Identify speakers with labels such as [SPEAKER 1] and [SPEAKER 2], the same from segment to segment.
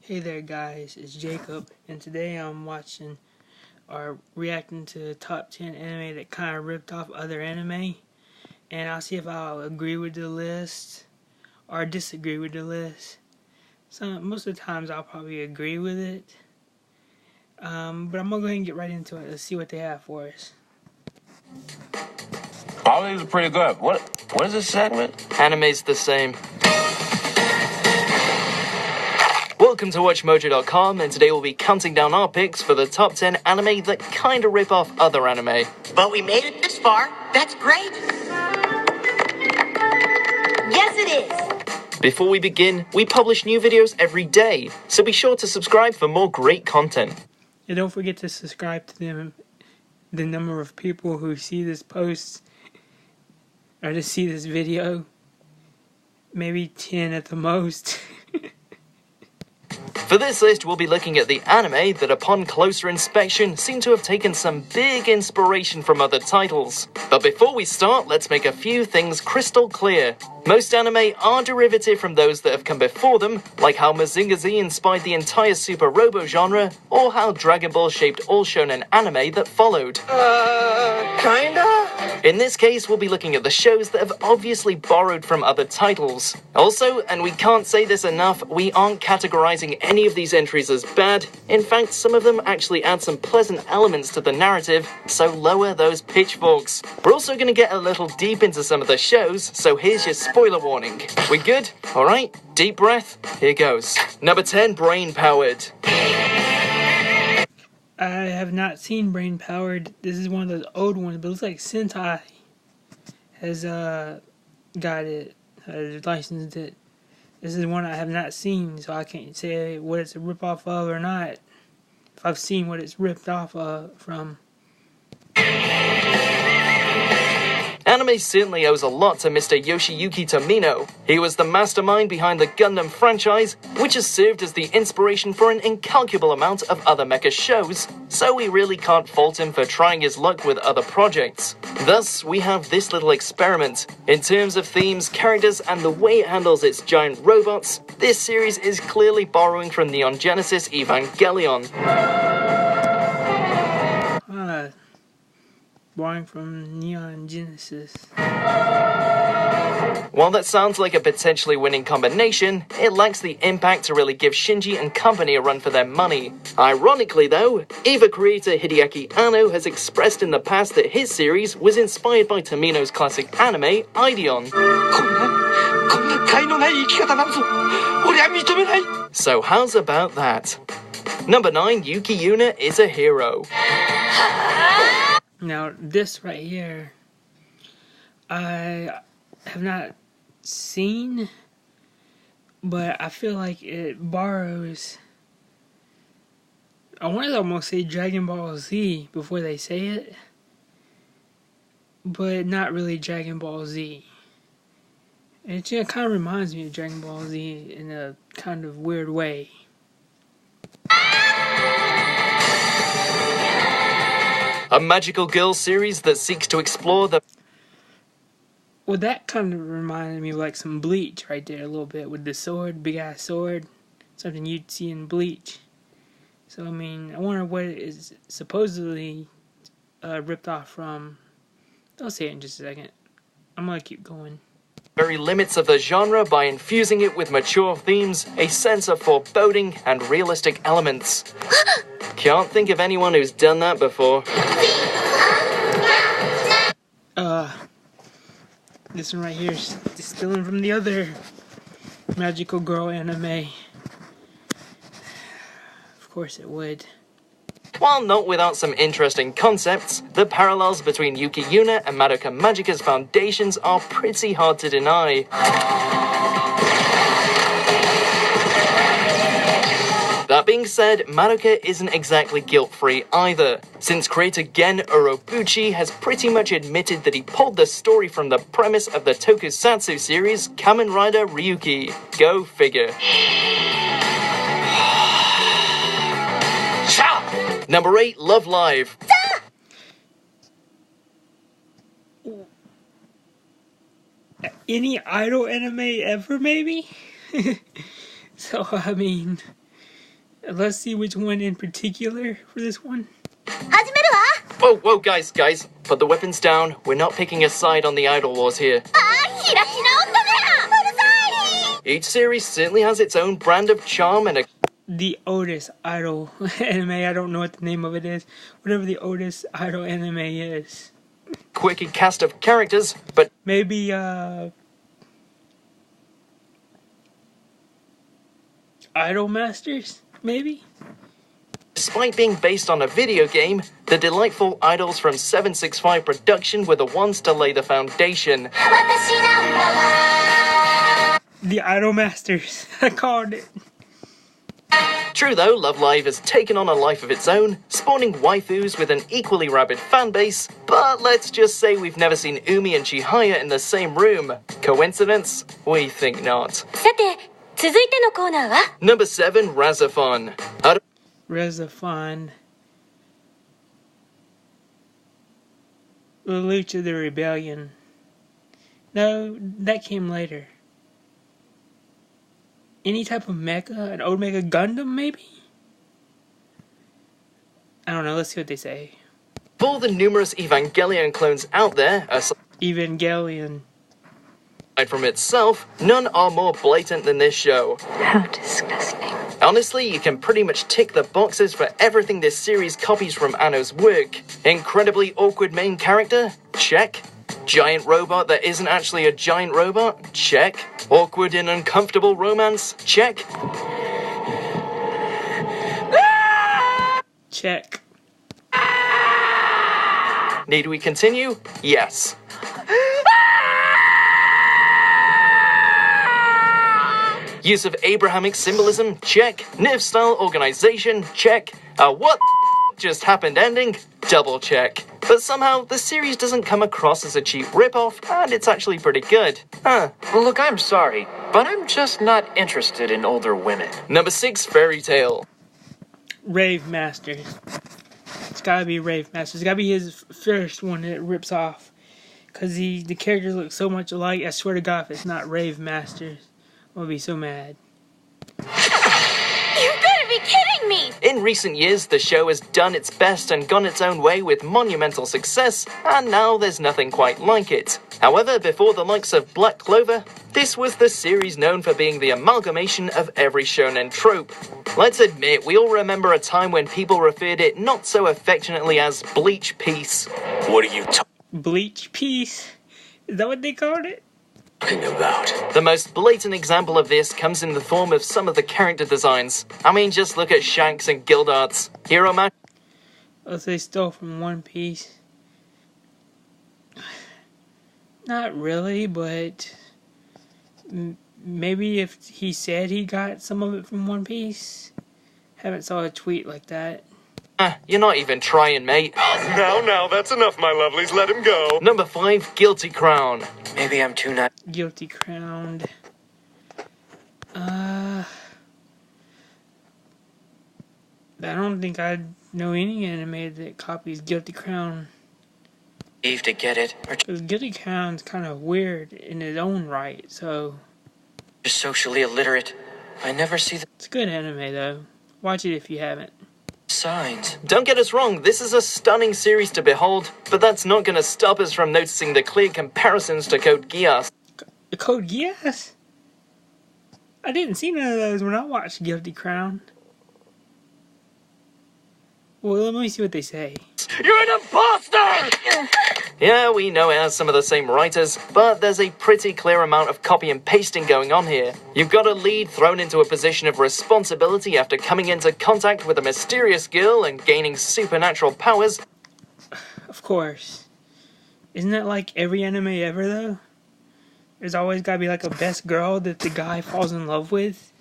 [SPEAKER 1] Hey there guys, it's Jacob, and today I'm watching or reacting to the top 10 anime that kind of ripped off other anime, and I'll see if I'll agree with the list or disagree with the list. Most of the times I'll probably agree with it, but I'm gonna go ahead and get right into it. Let's see what they have for us.
[SPEAKER 2] All these are pretty good. What is this segment?
[SPEAKER 3] Anime's the same. Welcome to WatchMojo.com, and today we'll be counting down our picks for the top 10 anime that kinda rip off other anime.
[SPEAKER 4] But we made it this far. That's great. Yes, it is.
[SPEAKER 3] Before we begin, we publish new videos every day, so be sure to subscribe for more great content.
[SPEAKER 1] And don't forget to subscribe to the number of people who see this post or to see this video. Maybe 10 at the most.
[SPEAKER 3] For this list, we'll be looking at the anime that upon closer inspection seem to have taken some big inspiration from other titles. But before we start, let's make a few things crystal clear. Most anime are derivative from those that have come before them, like how Mazinger Z inspired the entire Super Robo genre, or how Dragon Ball shaped all shonen anime that followed.
[SPEAKER 2] Kinda?
[SPEAKER 3] In this case, we'll be looking at the shows that have obviously borrowed from other titles. Also, and we can't say this enough, we aren't categorizing any of these entries as bad. In fact, some of them actually add some pleasant elements to the narrative, so lower those pitchforks. We're also going to get a little deep into some of the shows, so here's your spoiler warning. We good? Alright, deep breath, here goes. Number 10, Brain Powered.
[SPEAKER 1] I have not seen Brain Powered. This is one of those old ones, but it looks like Sentai has got it, has licensed it. This is one I have not seen, so I can't say what it's a ripoff of or not. If I've seen what it's ripped off from.
[SPEAKER 3] Anime certainly owes a lot to Mr. Yoshiyuki Tomino. He was the mastermind behind the Gundam franchise, which has served as the inspiration for an incalculable amount of other mecha shows, so we really can't fault him for trying his luck with other projects. Thus, we have this little experiment. In terms of themes, characters, and the way it handles its giant robots, this series is clearly borrowing from Neon Genesis Evangelion.
[SPEAKER 1] Borrowing from Neon Genesis.
[SPEAKER 3] While that sounds like a potentially winning combination, it lacks the impact to really give Shinji and company a run for their money. Ironically though, EVA creator Hideaki Anno has expressed in the past that his series was inspired by Tomino's classic anime, Ideon. So how's about that? Number 9, Yuki Yuna is a hero.
[SPEAKER 1] Now, this right here, I have not seen, but I feel like it borrows, I want to almost say Dragon Ball Z before they say it, but not really Dragon Ball Z. And it kind of reminds me of Dragon Ball Z in a kind of weird way.
[SPEAKER 3] A magical girl series that seeks to explore the...
[SPEAKER 1] Well, that kind of reminded me of like some Bleach right there a little bit with the sword, big ass sword, something you'd see in Bleach. So I mean, I wonder what it is supposedly ripped off from. I'll say it in just a second. I'm gonna keep going.
[SPEAKER 3] Very limits of the genre by infusing it with mature themes, a sense of foreboding, and realistic elements. Can't think of anyone who's done that before.
[SPEAKER 1] This one right here is stealing from the other magical girl anime. Of course it would.
[SPEAKER 3] While not without some interesting concepts, the parallels between Yuki Yuna and Madoka Magica's foundations are pretty hard to deny. That being said, Madoka isn't exactly guilt-free either, since creator Gen Urobuchi has pretty much admitted that he pulled the story from the premise of the tokusatsu series Kamen Rider Ryuki. Go figure. Number 8, Love Live.
[SPEAKER 1] Any idol anime ever, maybe? So, I mean, Let's see which one in particular for this one.
[SPEAKER 4] 始めるわ。
[SPEAKER 3] Whoa, whoa, guys, put the weapons down. We're not picking a side on the idol wars here.
[SPEAKER 4] あー、開き直ったね。うるさい。
[SPEAKER 3] Each series certainly has its own brand of charm and a
[SPEAKER 1] The Otis Idol anime, I don't know what the name of it is. Whatever the Otis Idol anime is.
[SPEAKER 3] quirky cast of characters, but
[SPEAKER 1] Maybe, Idol Masters? Maybe?
[SPEAKER 3] despite being based on a video game, the delightful idols from 765 Production were the ones to lay the foundation.
[SPEAKER 4] 私なんだわ。
[SPEAKER 1] The Idol Masters. I called it.
[SPEAKER 3] True though, Love Live has taken on a life of its own, spawning waifus with an equally rabid fanbase, but let's just say we've never seen Umi and Chihaya in the same room. Coincidence? We think not.
[SPEAKER 4] さて、続いてのコーナーは
[SPEAKER 3] Number 7, Razafon.
[SPEAKER 1] Rezafon. Lucha the Rebellion. No, that came later. Any type of mecha? An old mecha Gundam, maybe? I don't know, let's see what they say.
[SPEAKER 3] Of all the numerous Evangelion clones out there, aside
[SPEAKER 1] Evangelion.
[SPEAKER 3] from itself, none are more blatant than this show.
[SPEAKER 4] How disgusting.
[SPEAKER 3] Honestly, you can pretty much tick the boxes for everything this series copies from Anno's work. Incredibly awkward main character? Check. Giant robot that isn't actually a giant robot? Check. Awkward and uncomfortable romance? Check.
[SPEAKER 1] Check.
[SPEAKER 3] Need we continue? Yes. Use of Abrahamic symbolism? Check. Nerf-style organization? Check. What just happened ending? Double check. But somehow, the series doesn't come across as a cheap ripoff, and it's actually pretty good. Huh.
[SPEAKER 5] Well, look, I'm sorry, but I'm just not interested in older women.
[SPEAKER 3] Number 6, Fairy Tail.
[SPEAKER 1] Rave Masters. It's gotta be Rave Masters. It's gotta be his first one that it rips off. Cause the characters look so much alike, I swear to God, if it's not Rave Masters, I'm gonna be so mad.
[SPEAKER 4] You better be kidding me.
[SPEAKER 3] In recent years, the show has done its best and gone its own way with monumental success, and now there's nothing quite like it. However, before the likes of Black Clover, this was the series known for being the amalgamation of every shonen trope. Let's admit, we all remember a time when people referred it not so affectionately as Bleach Piece.
[SPEAKER 5] What are you
[SPEAKER 1] Bleach Piece? Is that what they called it?
[SPEAKER 5] talking about?
[SPEAKER 3] The most blatant example of this comes in the form of some of the character designs. I mean, just look at Shanks and Gildarts. Hero Match.
[SPEAKER 1] Oh, so they stole from One Piece. Not really, but maybe if he said he got some of it from One Piece. Haven't saw a tweet like that.
[SPEAKER 3] You're not even trying, mate.
[SPEAKER 2] Now, that's enough, my lovelies. Let him go.
[SPEAKER 3] Number 5, Guilty Crown.
[SPEAKER 5] Maybe I'm too not.
[SPEAKER 1] Guilty Crowned. I don't think I know any anime that copies Guilty Crown.
[SPEAKER 5] Eve to get it, or
[SPEAKER 1] Because Guilty Crown's kind of weird in its own right, so
[SPEAKER 5] just socially illiterate. I never see the
[SPEAKER 1] it's a good anime though. Watch it if you haven't.
[SPEAKER 5] signs.
[SPEAKER 3] Don't get us wrong, this is a stunning series to behold, but that's not going to stop us from noticing the clear comparisons to Code Geass.
[SPEAKER 1] The Code Geass? I didn't see none of those when I watched Guilty Crown. Well, let me see what they say.
[SPEAKER 3] You're an imposter! Yeah, we know it has some of the same writers, but there's a pretty clear amount of copy and pasting going on here. You've got a lead thrown into a position of responsibility after coming into contact with a mysterious girl and gaining supernatural powers.
[SPEAKER 1] Of course. Isn't that like every anime ever, though? There's always gotta be like a best girl that the guy falls in love with,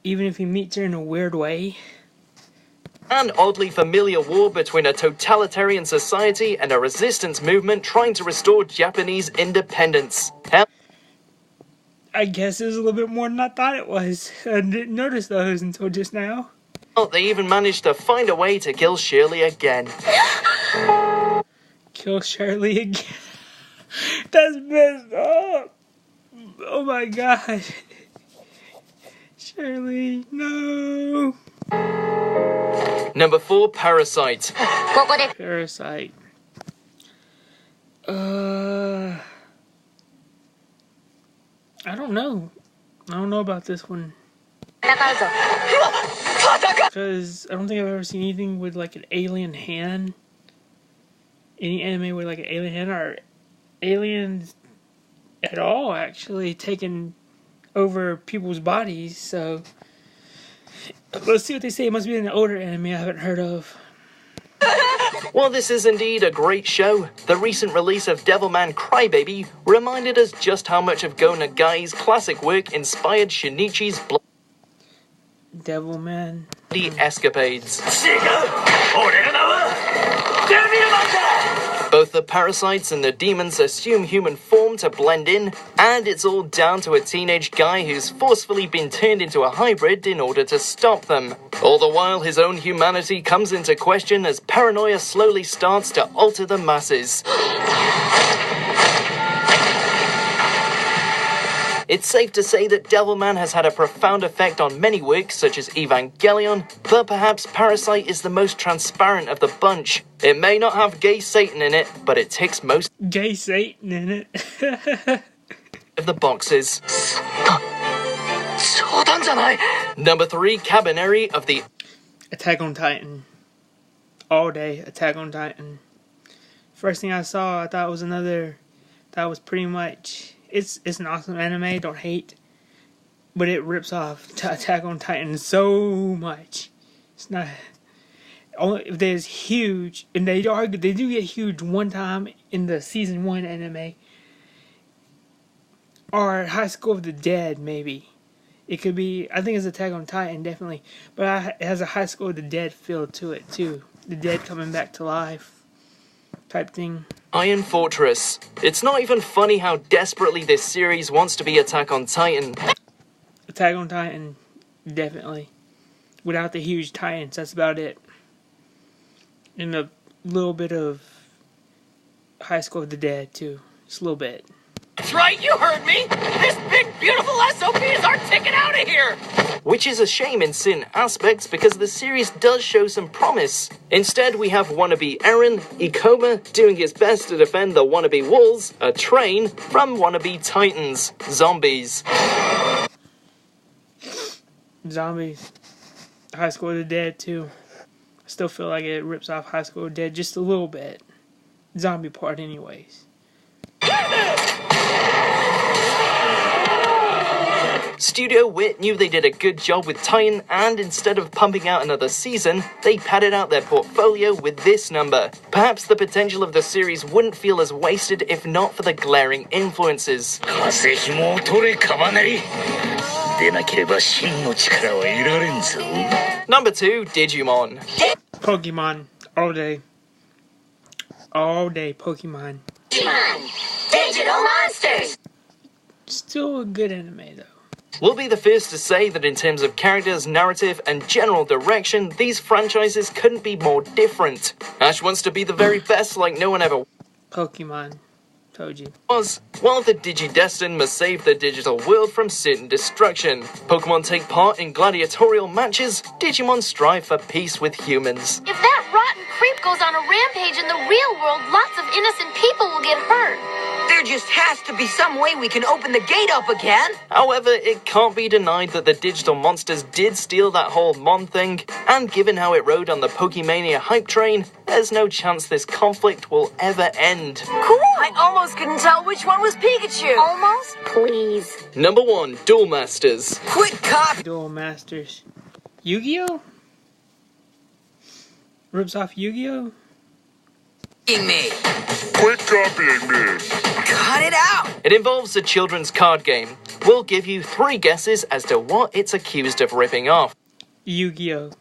[SPEAKER 1] even if he meets her in a weird way.
[SPEAKER 3] An oddly familiar war between a totalitarian society and a resistance movement trying to restore Japanese independence. Hell,
[SPEAKER 1] I guess it was a little bit more than I thought it was. I didn't notice those until just now.
[SPEAKER 3] they even managed to find a way to kill Shirley again.
[SPEAKER 1] Kill Shirley again. That's messed up. Oh my god. Shirley, no.
[SPEAKER 3] Number 4, Parasite.
[SPEAKER 4] ここで
[SPEAKER 1] Parasite. I don't know. I don't know about this one.
[SPEAKER 4] 戦うぞ
[SPEAKER 1] Because I don't think I've ever seen anything with like an alien hand. Any anime with like an alien hand or aliens at all actually taking over people's bodies. So let's see what they say. It must be an older anime I haven't heard of.
[SPEAKER 3] While this is indeed a great show, the recent release of Devilman Crybaby reminded us just how much of Go Nagai's classic work inspired Shinichi's
[SPEAKER 1] Devilman.
[SPEAKER 3] bloody escapades. Both the parasites and the demons assume human form to blend in, and it's all down to a teenage guy who's forcefully been turned into a hybrid in order to stop them. All the while, his own humanity comes into question as paranoia slowly starts to alter the masses. It's safe to say that Devilman has had a profound effect on many works such as Evangelion, but perhaps Parasite is the most transparent of the bunch. It may not have gay Satan in it, but it ticks most
[SPEAKER 1] Gay Satan in it.
[SPEAKER 3] of the boxes. Number 3, Cabaneri of the
[SPEAKER 1] Attack on Titan. All day, Attack on Titan. First thing I saw, I thought it was another. That was pretty much. It's an awesome anime. Don't hate, but it rips off Attack on Titan so much. It's not. Only if there's huge, and they do get huge one time in the season 1 anime, or High School of the Dead maybe. It could be, I think it's Attack on Titan, definitely. But it has a High School of the Dead feel to it, too. The dead coming back to life type thing.
[SPEAKER 3] Iron Fortress. It's not even funny how desperately this series wants to be Attack on Titan.
[SPEAKER 1] Attack on Titan, definitely. Without the huge Titans, that's about it. And a little bit of High School of the Dead, too. Just a little bit.
[SPEAKER 5] That's right, you heard me! This big, beautiful SOPs are ticking out of here!
[SPEAKER 3] Which is a shame in certain aspects because the series does show some promise. Instead, we have wannabe Eren, Ikoma, doing his best to defend the wannabe wolves, a train, from wannabe titans, zombies.
[SPEAKER 1] Zombies. High School of the Dead, too. I still feel like it rips off High School of the Dead just a little bit. Zombie part, anyways.
[SPEAKER 3] Studio Wit knew they did a good job with Titan, and instead of pumping out another season, they padded out their portfolio with this number. Perhaps the potential of the series wouldn't feel as wasted if not for the glaring influences. Number 2, Digimon.
[SPEAKER 1] Pokemon. All day. All day, Pokemon.
[SPEAKER 4] Digital monsters!
[SPEAKER 1] Still a good anime, though.
[SPEAKER 3] We'll be the first to say that in terms of characters, narrative, and general direction, these franchises couldn't be more different. Ash wants to be the very best like no one ever
[SPEAKER 1] Pokemon. Told you.
[SPEAKER 3] was, while the Digidestined must save the digital world from certain destruction. Pokemon take part in gladiatorial matches, Digimon strive for peace with humans.
[SPEAKER 4] If that rotten creep goes on a rampage in the real world, lots of innocent people will get hurt.
[SPEAKER 6] There just has to be some way we can open the gate up again.
[SPEAKER 3] However, it can't be denied that the digital monsters did steal that whole Mon thing, and given how it rode on the Pokemania hype train, there's no chance this conflict will ever end.
[SPEAKER 6] Cool. I almost couldn't tell which one was Pikachu.
[SPEAKER 4] Almost? Please.
[SPEAKER 3] Number 1, Duel Masters.
[SPEAKER 6] Quick copy.
[SPEAKER 1] Duel Masters. Yu-Gi-Oh? Rips off Yu-Gi-Oh?
[SPEAKER 6] Me.
[SPEAKER 2] Quit copying me.
[SPEAKER 6] Cut it out.
[SPEAKER 3] It involves a children's card game. We'll give you 3 guesses as to what it's accused of ripping off.
[SPEAKER 1] Yu-Gi-Oh!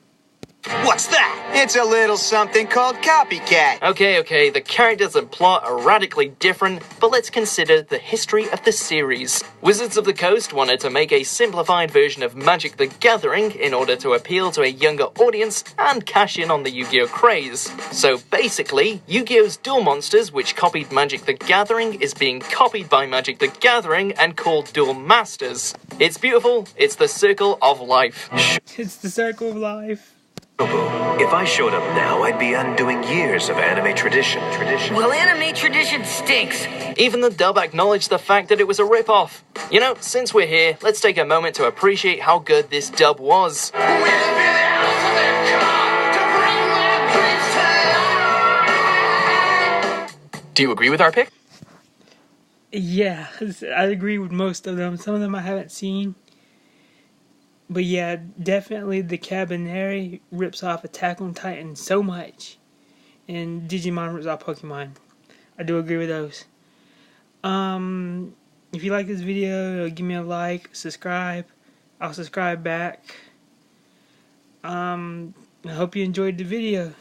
[SPEAKER 7] What's that? It's a little something called copycat.
[SPEAKER 3] Okay, the characters and plot are radically different, but let's consider the history of the series. Wizards of the Coast wanted to make a simplified version of Magic the Gathering in order to appeal to a younger audience and cash in on the Yu-Gi-Oh! Craze. So basically, Yu-Gi-Oh's Duel Monsters, which copied Magic the Gathering, is being copied by Magic the Gathering and called Duel Masters. It's beautiful, it's the circle of life.
[SPEAKER 1] It's the circle of life.
[SPEAKER 8] If I showed up now, I'd be undoing years of anime tradition.
[SPEAKER 6] Well, anime tradition stinks.
[SPEAKER 3] Even the dub acknowledged the fact that it was a rip-off. You know, since we're here, let's take a moment to appreciate how good this dub was. Do you agree with our pick?
[SPEAKER 1] Yeah, I agree with most of them. Some of them I haven't seen. But yeah, definitely the Cabaneri rips off Attack on Titan so much. And Digimon rips off Pokemon. I do agree with those. If you like this video, give me a like, subscribe. I'll subscribe back. I hope you enjoyed the video.